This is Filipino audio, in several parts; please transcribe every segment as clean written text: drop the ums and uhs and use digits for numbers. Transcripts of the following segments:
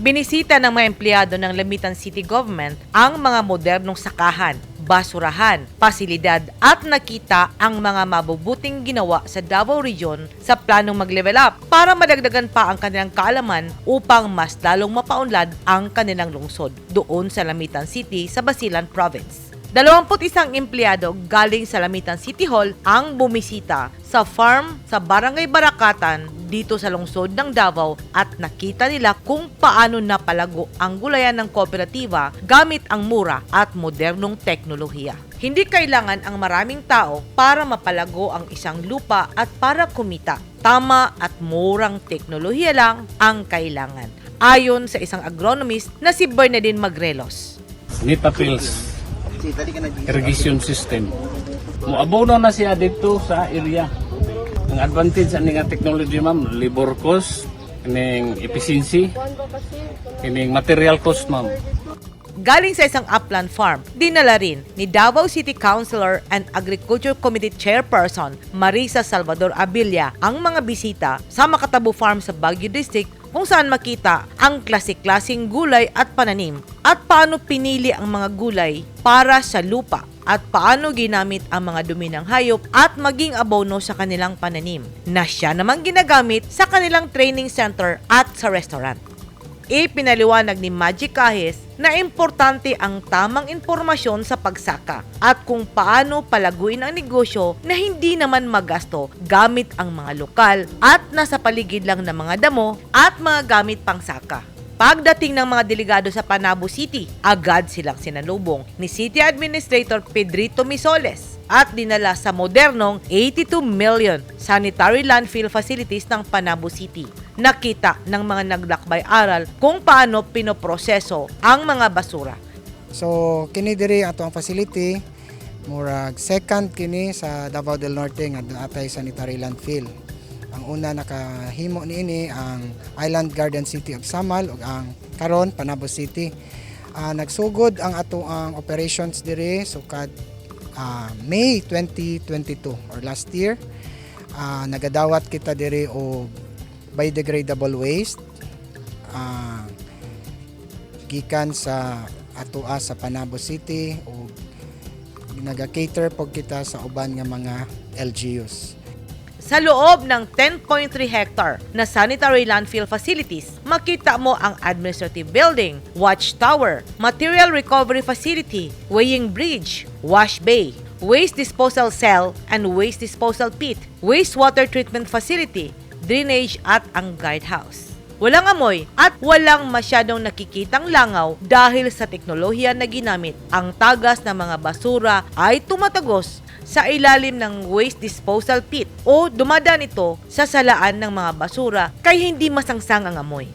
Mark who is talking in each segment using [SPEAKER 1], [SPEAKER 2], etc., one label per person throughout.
[SPEAKER 1] Binisita ng mga empleyado ng Lamitan City Government ang mga modernong sakahan, basurahan, pasilidad at nakita ang mga mabubuting ginawa sa Davao Region sa planong mag-level up para madagdagan pa ang kanilang kaalaman upang mas lalong mapaunlad ang kanilang lungsod doon sa Lamitan City sa Basilan Province. 21 empleyado galing sa Lamitan City Hall ang bumisita sa farm sa Barangay Barakatan dito sa lungsod ng Davao at nakita nila kung paano napalago ang gulayan ng kooperatiba gamit ang mura at modernong teknolohiya. Hindi kailangan ang maraming tao para mapalago ang isang lupa at para kumita. Tama at murang teknolohiya lang ang kailangan. Ayon sa isang agronomist na si Bernadine Magrelos.
[SPEAKER 2] Nitapils irrigation system. Muabono na siya dito sa area. Ang advantage ani nga technology ma'am, labor cost, kining efficiency, kining material cost ma'am.
[SPEAKER 1] Galing sa isang upland farm, dinala rin ni Davao City Councilor and Agriculture Committee Chairperson Marisa Salvador Abilia ang mga bisita sa Makatabo Farm sa Baguio District kung saan makita ang klase-klaseng gulay at pananim at paano pinili ang mga gulay para sa lupa at paano ginamit ang mga dumi ng hayop at maging abono sa kanilang pananim na siya namang ginagamit sa kanilang training center at sa restaurant. Ipinaliwanag ni Magic Kahis na importante ang tamang impormasyon sa pagsaka at kung paano palaguin ang negosyo na hindi naman magasto gamit ang mga lokal at nasa paligid lang ng mga damo at mga gamit pangsaka. Pagdating ng mga delegado sa Panabo City, agad silang sinalubong ni City Administrator Pedrito Misoles at dinala sa modernong 82 million sanitary landfill facilities ng Panabo City. Nakita ng mga naglakbay-aral kung paano pinoproseso ang mga basura.
[SPEAKER 3] So kini diri ato ang facility murag second kini sa Davao del Norte nga atay sanitary landfill. Ang una nakahimo niini ang Island Garden City of Samal ug ang karon Panabo City. Nagsugod ang ato ang operations diri sukad May 2022 or last year. Nagadawat kita diri og biodegradable waste gikan sa atoa sa Panabo City o naga-cater po kita sa uban nga mga LGUs.
[SPEAKER 1] Sa loob ng 10.3 hectare na sanitary landfill facilities, makita mo ang administrative building, watchtower, material recovery facility, weighing bridge, wash bay, waste disposal cell and waste disposal pit, wastewater treatment facility, drainage at ang guardhouse. Walang amoy at walang masyadong nakikitang langaw dahil sa teknolohiya na ginamit. Ang tagas ng mga basura ay tumatagos sa ilalim ng waste disposal pit o dumadaan ito sa salaan ng mga basura kaya hindi masangsang ang amoy.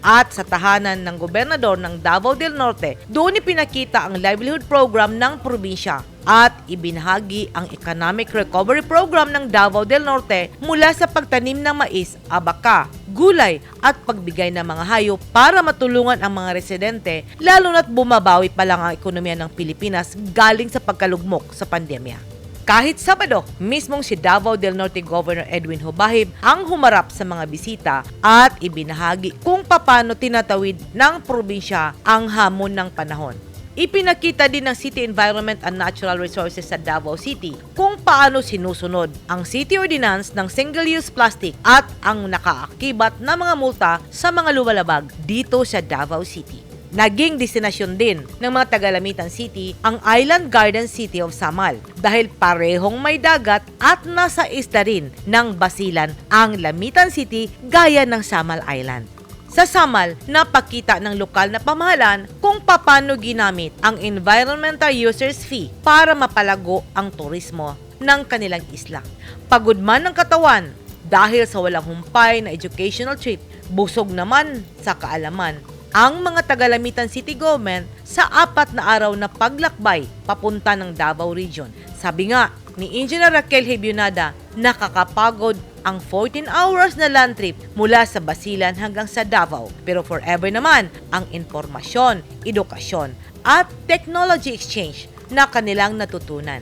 [SPEAKER 1] At sa tahanan ng gobernador ng Davao del Norte, doon ipinakita ang livelihood program ng probinsya at ibinahagi ang economic recovery program ng Davao del Norte mula sa pagtanim ng mais, abaka, gulay at pagbigay ng mga hayop para matulungan ang mga residente lalo na't bumabawi pa lang ang ekonomiya ng Pilipinas galing sa pagkalugmok sa pandemya. Kahit Sabado, mismong si Davao del Norte Governor Edwin Hubahib ang humarap sa mga bisita at ibinahagi kung paano tinatawid ng probinsya ang hamon ng panahon. Ipinakita din ng City Environment and Natural Resources sa Davao City kung paano sinusunod ang City Ordinance ng Single-Use Plastic at ang nakaakibat na mga multa sa mga lumalabag dito sa Davao City. Naging destinasyon din ng mga taga-Lamitan City ang Island Garden City of Samal dahil parehong may dagat at nasa isla rin ng Basilan ang Lamitan City gaya ng Samal Island. Sa Samal, napakita ng lokal na pamahalaan kung paano ginamit ang environmental users fee para mapalago ang turismo ng kanilang isla. Pagod man ng katawan dahil sa walang humpay na educational trip, busog naman sa kaalaman ang mga taga-Lamitan City Government sa 4 na araw na paglakbay papunta ng Davao Region. Sabi nga ni Engineer Raquel Hebionada, nakakapagod ang 14 hours na land trip mula sa Basilan hanggang sa Davao. Pero forever naman ang impormasyon, edukasyon at technology exchange na kanilang natutunan.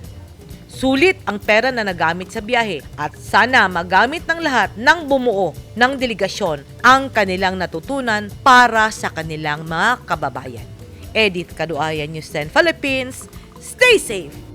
[SPEAKER 1] Sulit ang pera na nagamit sa biyahe at sana magamit ng lahat ng bumuo ng delegasyon ang kanilang natutunan para sa kanilang mga kababayan. Edith Caduayan, News 10 Philippines. Stay safe!